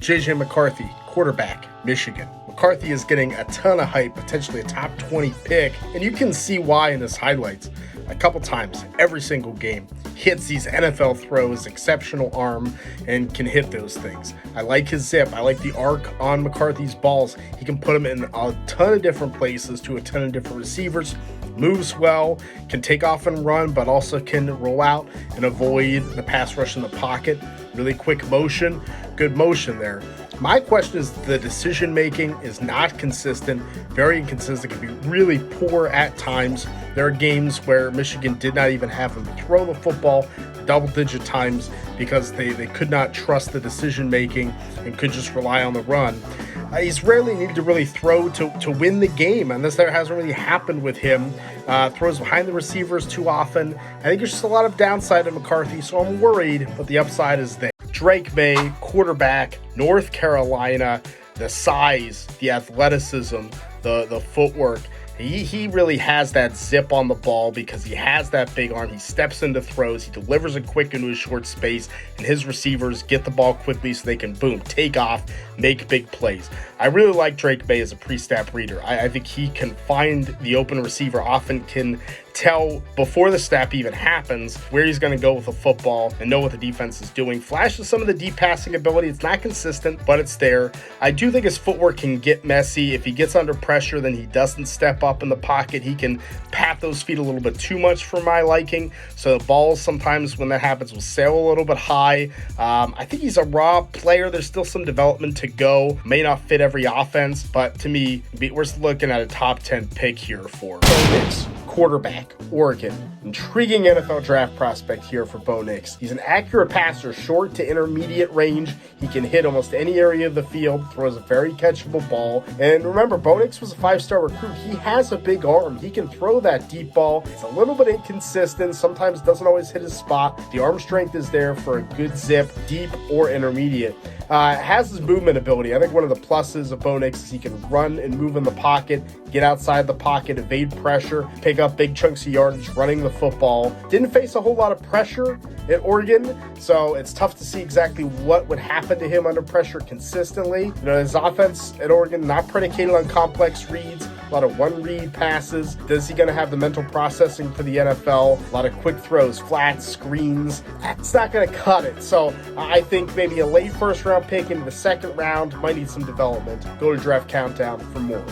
JJ McCarthy, quarterback, Michigan. McCarthy is getting a ton of hype, potentially a top 20 pick, and you can see why in his highlights. A couple times, every single game, hits these NFL throws, exceptional arm, and can hit those things. I like his zip. I like the arc on McCarthy's balls. He can put them in a ton of different places to a ton of different receivers. Moves well, can take off and run, but also can roll out and avoid the pass rush in the pocket. Really quick motion, good motion there. My question is the decision making is not consistent, very inconsistent, can be really poor at times. There are games where Michigan did not even have him throw the football double-digit times because they could not trust the decision making and could just rely on the run. He's rarely needed to really throw to win the game, and this there hasn't really happened with him. Throws behind the receivers too often. I think there's just a lot of downside to McCarthy, so I'm worried, but the upside is there. Drake Maye, quarterback, North Carolina, the size, the athleticism, the footwork. He really has that zip on the ball because he has that big arm. He steps into throws. He delivers it quick into a short space, and his receivers get the ball quickly so they can, boom, take off, make big plays. I really like Drake Maye as a pre-snap reader. I think he can find the open receiver, often can tell before the snap even happens where he's going to go with the football and know what the defense is doing. Flashes some of the deep passing ability. It's not consistent, but it's there. I do think his footwork can get messy. If he gets under pressure, then he doesn't step up in the pocket. He can pat those feet a little bit too much for my liking. So the balls sometimes when that happens will sail a little bit high. I think he's a raw player. There's still some development to go. May not fit every offense, but to me, we're looking at a top 10 pick here for Bo Nix. Quarterback, Oregon. Intriguing NFL draft prospect here for Bo Nix. He's an accurate passer, short to intermediate range. He can hit almost any area of the field, throws a very catchable ball. And remember, Bo Nix was a 5-star recruit. He has a big arm. He can throw that deep ball. It's a little bit inconsistent. Sometimes doesn't always hit his spot. The arm strength is there for a good zip, deep or intermediate. Has his movement ability. I think one of the pluses of Bo Nix is he can run and move in the pocket, get outside the pocket, evade pressure, pick up big chunks of yardage running the football. Didn't face a whole lot of pressure at Oregon, so it's tough to see exactly what would happen to him under pressure consistently. You know, his offense at Oregon not predicated on complex reads, a lot of one-read passes. Is he going to have the mental processing for the NFL? A lot of quick throws, flats, screens. That's not going to cut it. So I think maybe a late first-round pick into the second round might need some development. Go to Draft Countdown for more.